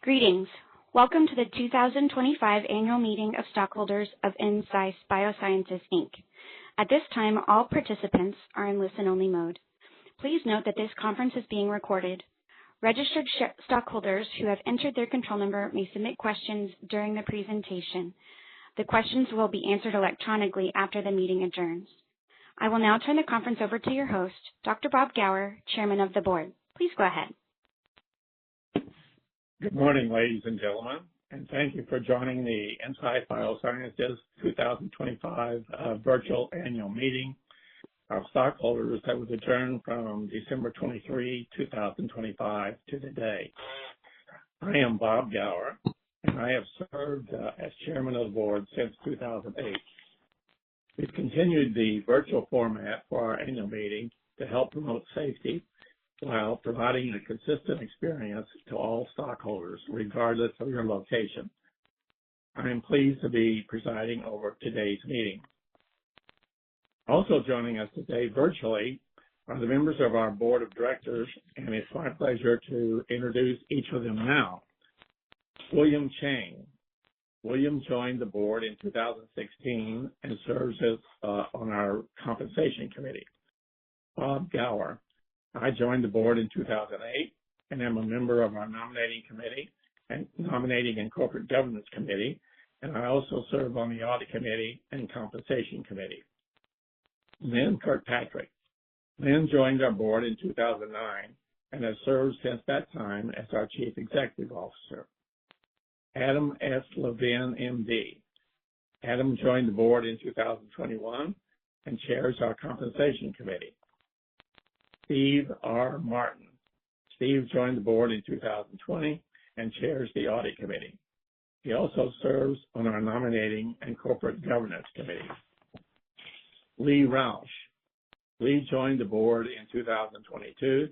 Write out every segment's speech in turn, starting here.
Greetings. Welcome to the 2025 Annual Meeting of Stockholders of Ensci Biosciences, Inc. At this time, all participants are in listen-only mode. Please note that this conference is being recorded. Registered stockholders who have entered their control number may submit questions during the presentation. The questions will be answered electronically after the meeting adjourns. I will now turn the conference over to your host, Dr. Bob Gower, Chairman of the Board. Please go ahead. Good morning, ladies and gentlemen, and thank you for joining the Ensci Biosciences 2025 virtual annual meeting of stockholders that was adjourned from December 23, 2025 to today. I am Bob Gower, and I have served as chairman of the board since 2008. We've continued the virtual format for our annual meeting to help promote safety while providing a consistent experience to all stockholders, regardless of your location. I am pleased to be presiding over today's meeting. Also joining us today virtually are the members of our board of directors, and it's my pleasure to introduce each of them now. William Chang. William joined the board in 2016 and serves as on our compensation committee. Bob Gower. I joined the board in 2008 and am a member of our nominating committee and nominating and corporate governance committee, and I also serve on the audit committee and compensation committee. Lynn Kirkpatrick. Lynn joined our board in 2009 and has served since that time as our chief executive officer. Adam S. Levin, MD. Adam joined the board in 2021 and chairs our compensation committee. Steve R. Martin. Steve joined the board in 2020 and chairs the audit committee. He also serves on our nominating and corporate governance committee. Lee Rausch. Lee joined the board in 2022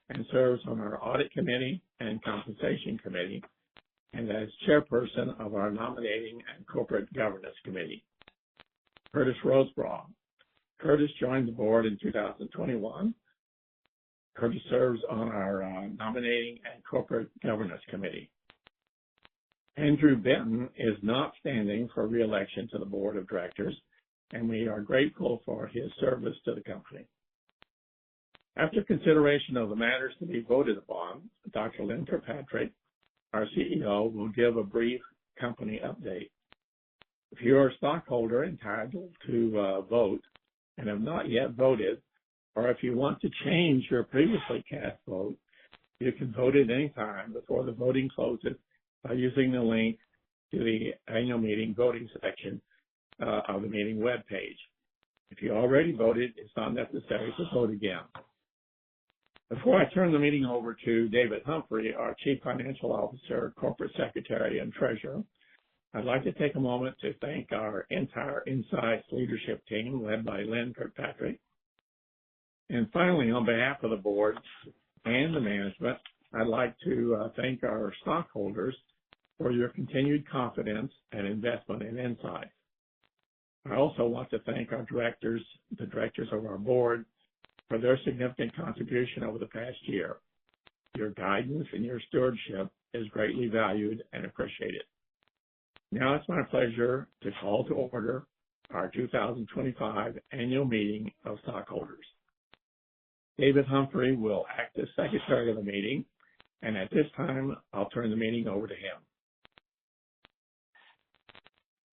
and serves on our audit committee and compensation committee and as chairperson of our nominating and corporate governance committee. Curtis Rosebrough. Curtis joined the board in 2021. Curtis serves on our nominating and corporate governance committee. Andrew Benton is not standing for re-election to the board of directors, and we are grateful for his service to the company. After consideration of the matters to be voted upon, Dr. Lynn Kirkpatrick, our CEO, will give a brief company update. If you are a stockholder entitled to vote and have not yet voted, or if you want to change your previously cast vote, you can vote at any time before the voting closes by using the link to the annual meeting voting section of the meeting webpage. If you already voted, it's not necessary to vote again. Before I turn the meeting over to David Humphrey, our Chief Financial Officer, Corporate Secretary, and Treasurer, I'd like to take a moment to thank our entire Ensci leadership team led by Lynn Kirkpatrick. And finally, on behalf of the board and the management, I'd like to thank our stockholders for your continued confidence and investment in Ensci. I also want to thank our directors, the directors of our board, for their significant contribution over the past year. Your guidance and your stewardship is greatly valued and appreciated. Now it's my pleasure to call to order our 2025 annual meeting of stockholders. David Humphrey will act as secretary of the meeting, and at this time, I'll turn the meeting over to him.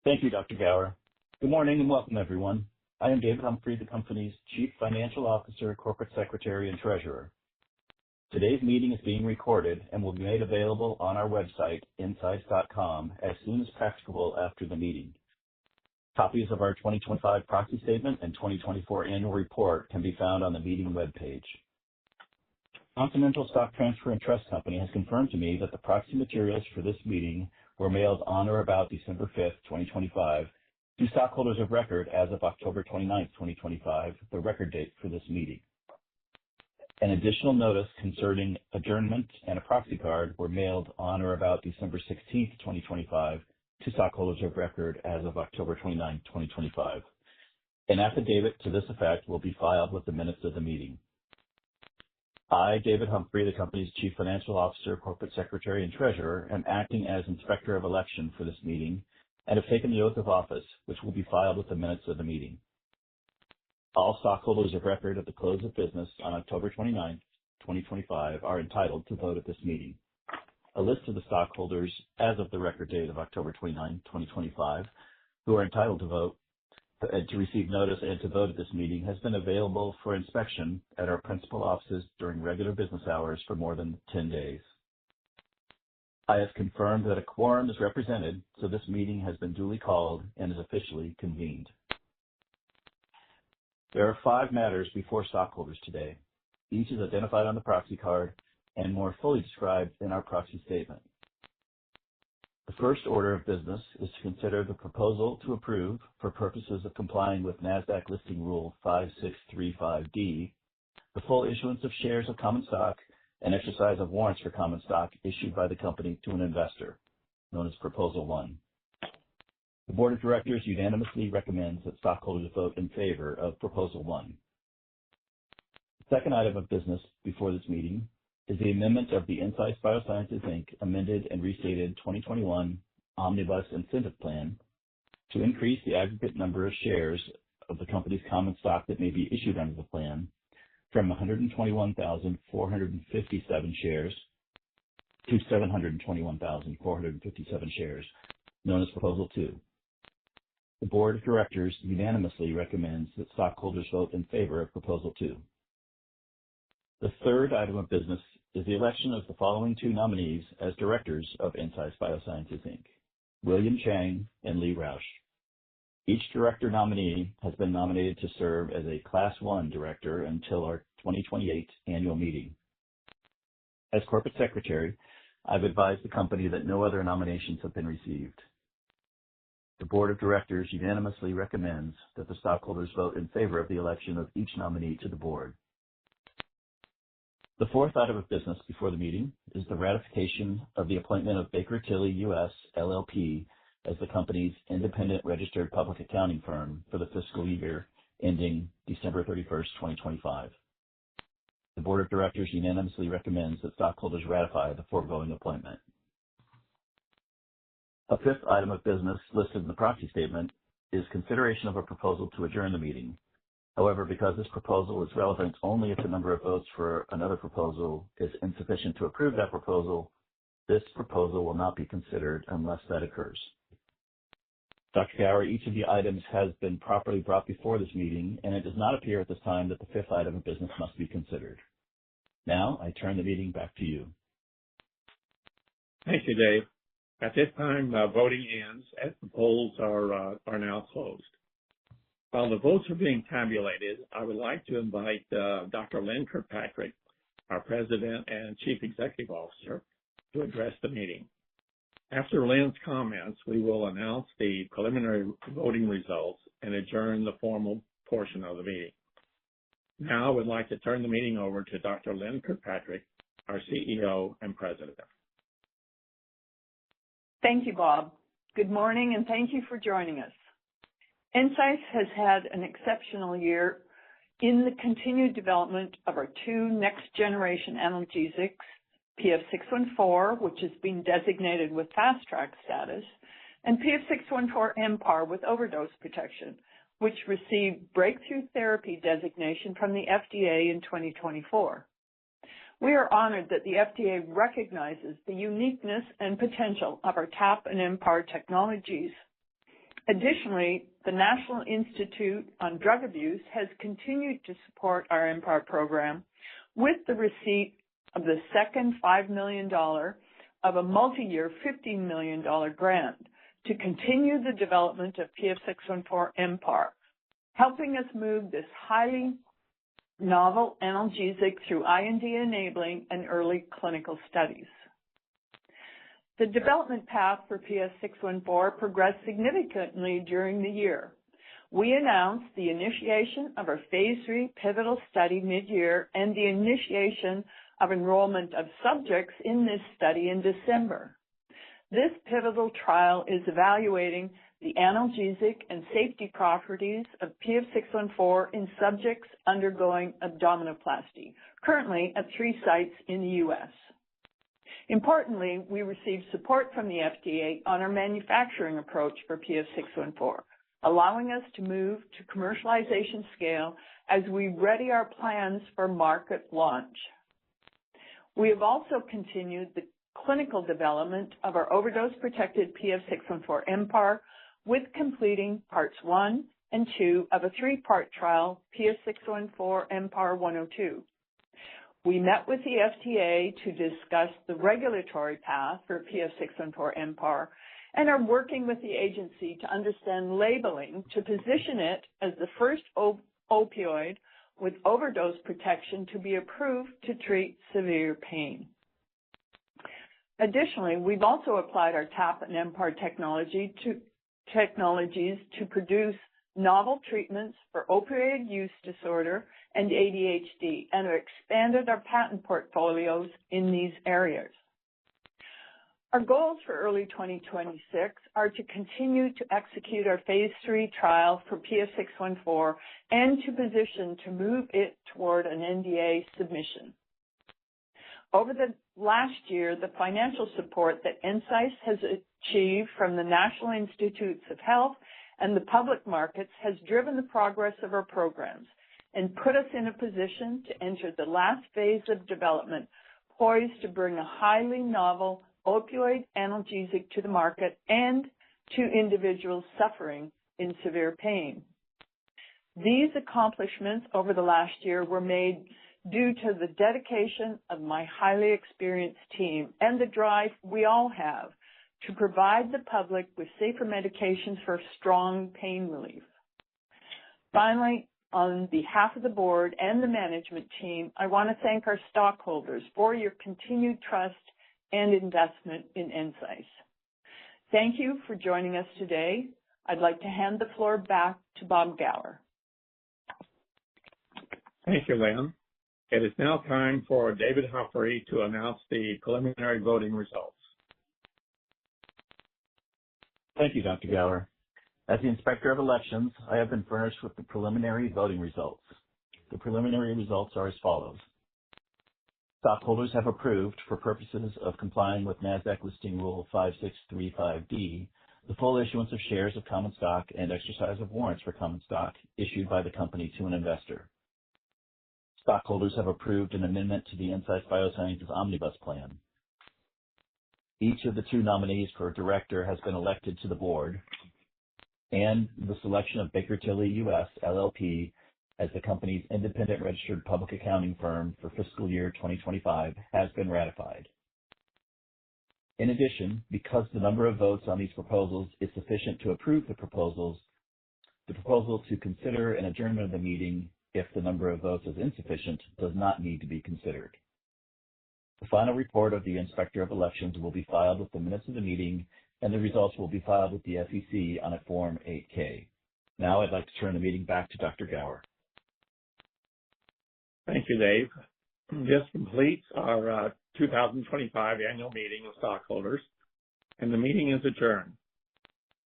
Thank you, Dr. Gower. Good morning and welcome, everyone. I am David Humphrey, the company's Chief Financial Officer, Corporate Secretary, and Treasurer. Today's meeting is being recorded and will be made available on our website, ensci.com, as soon as practicable after the meeting. Copies of our 2025 proxy statement and 2024 annual report can be found on the meeting webpage. Continental Stock Transfer and Trust Company has confirmed to me that the proxy materials for this meeting were mailed on or about December 5th, 2025, to stockholders of record as of October 29th, 2025, the record date for this meeting. An additional notice concerning adjournment and a proxy card were mailed on or about December 16th, 2025, to stockholders of record as of October 29, 2025. An affidavit to this effect will be filed with the minutes of the meeting. I, David Humphrey, the company's Chief Financial Officer, Corporate Secretary, and Treasurer, am acting as Inspector of Election for this meeting and have taken the oath of office, which will be filed with the minutes of the meeting. All stockholders of record at the close of business on October 29, 2025, are entitled to vote at this meeting. A list of the stockholders as of the record date of October 29, 2025, who are entitled to vote, to receive notice and to vote at this meeting has been available for inspection at our principal offices during regular business hours for more than 10 days. I have confirmed that a quorum is represented, so this meeting has been duly called and is officially convened. There are 5 matters before stockholders today. Each is identified on the proxy card and more fully described in our proxy statement. The first order of business is to consider the proposal to approve, for purposes of complying with NASDAQ Listing Rule 5635D, the full issuance of shares of common stock and exercise of warrants for common stock issued by the company to an investor, known as Proposal 1. The Board of Directors unanimously recommends that stockholders vote in favor of Proposal 1. The second item of business before this meeting is the amendment of the Insight Biosciences, Inc. amended and restated 2021 Omnibus Incentive Plan to increase the aggregate number of shares of the company's common stock that may be issued under the plan from 121,457 shares to 721,457 shares, known as Proposal 2. The Board of Directors unanimously recommends that stockholders vote in favor of Proposal 2. The third item of business is the election of the following 2 nominees as directors of Insight Biosciences, Inc., William Chang and Lee Rausch. Each director nominee has been nominated to serve as a Class 1 director until our 2028 annual meeting. As Corporate Secretary, I've advised the company that no other nominations have been received. The Board of Directors unanimously recommends that the stockholders vote in favor of the election of each nominee to the board. The fourth item of business before the meeting is the ratification of the appointment of Baker Tilly US, LLP as the company's independent registered public accounting firm for the fiscal year ending December 31st, 2025. The Board of Directors unanimously recommends that stockholders ratify the foregoing appointment. A fifth item of business listed in the proxy statement is consideration of a proposal to adjourn the meeting. However, because this proposal is relevant only if the number of votes for another proposal is insufficient to approve that proposal, this proposal will not be considered unless that occurs. Dr. Gower, each of the items has been properly brought before this meeting, and it does not appear at this time that the fifth item of business must be considered. Now, I turn the meeting back to you. Thank you, Dave. At this time, voting ends as the polls are now closed. While the votes are being tabulated, I would like to invite Dr. Lynn Kirkpatrick, our President and Chief Executive Officer, to address the meeting. After Lynn's comments, we will announce the preliminary voting results and adjourn the formal portion of the meeting. Now I would like to turn the meeting over to Dr. Lynn Kirkpatrick, our CEO and President. Thank you, Bob. Good morning, and thank you for joining us. Insight has had an exceptional year in the continued development of our 2 next-generation analgesics, PF614, which has been designated with fast-track status, and PF614-MPAR with overdose protection, which received breakthrough therapy designation from the FDA in 2024. We are honored that the FDA recognizes the uniqueness and potential of our TAP and MPAR technologies. Additionally, the National Institute on Drug Abuse has continued to support our MPAR program with the receipt of the second $5 million of a multi-year $15 million grant to continue the development of PF614-MPAR, helping us move this highly novel analgesic through IND-enabling and early clinical studies. The development path for PF614 progressed significantly during the year. We announced the initiation of our Phase 3 pivotal study mid-year and the initiation of enrollment of subjects in this study in December. This pivotal trial is evaluating the analgesic and safety properties of PF614 in subjects undergoing abdominoplasty, currently at 3 sites in the U.S. Importantly, we received support from the FDA on our manufacturing approach for PF614, allowing us to move to commercialization scale as we ready our plans for market launch. We have also continued the clinical development of our overdose-protected PF614 MPAR with completing parts 1 and 2 of a 3-part trial, PF614 MPAR 102. We met with the FDA to discuss the regulatory path for PF614 MPAR and are working with the agency to understand labeling to position it as the first opioid with overdose protection to be approved to treat severe pain. Additionally, we've also applied our TAP and MPAR technologies to produce novel treatments for opioid use disorder and ADHD and have expanded our patent portfolios in these areas. Our goals for early 2026 are to continue to execute our phase 3 trial for PF614 and to position to move it toward an NDA submission. Over the last year, the financial support that NSICE has achieved from the National Institutes of Health and the public markets has driven the progress of our programs and put us in a position to enter the last phase of development, poised to bring a highly novel opioid analgesic to the market and to individuals suffering in severe pain. These accomplishments over the last year were made due to the dedication of my highly experienced team and the drive we all have to provide the public with safer medications for strong pain relief. Finally, on behalf of the board and the management team, I want to thank our stockholders for your continued trust and investment in NSICE. Thank you for joining us today. I'd like to hand the floor back to Bob Gower. Thank you, Lynn. It is now time for David Humphrey to announce the preliminary voting results. Thank you, Dr. Gower. As the Inspector of Elections, I have been furnished with the preliminary voting results. The preliminary results are as follows. Stockholders have approved, for purposes of complying with NASDAQ Listing Rule 5635D, the full issuance of shares of common stock and exercise of warrants for common stock issued by the company to an investor. Stockholders have approved an amendment to the NSICE Biosciences Omnibus Plan. Each of the 2 nominees for director has been elected to the board, and the selection of Baker Tilly US, LLP, as the company's independent registered public accounting firm for fiscal year 2025 has been ratified. In addition, because the number of votes on these proposals is sufficient to approve the proposals, the proposal to consider an adjournment of the meeting if the number of votes is insufficient does not need to be considered. The final report of the Inspector of Elections will be filed with the minutes of the meeting, and the results will be filed with the SEC on a Form 8-K. Now I'd like to turn the meeting back to Dr. Gower. Thank you, Dave. This completes our 2025 annual meeting of stockholders, and the meeting is adjourned.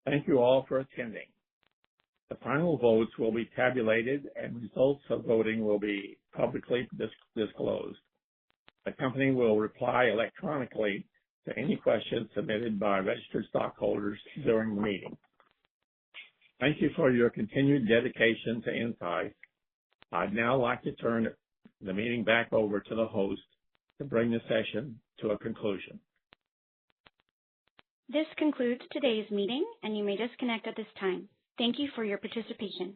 Thank you all for attending. The final votes will be tabulated and results of voting will be publicly disclosed. The company will reply electronically to any questions submitted by registered stockholders during the meeting. Thank you for your continued dedication to NSICE. I'd now like to turn the meeting back over to the host to bring the session to a conclusion. This concludes today's meeting, and you may disconnect at this time. Thank you for your participation.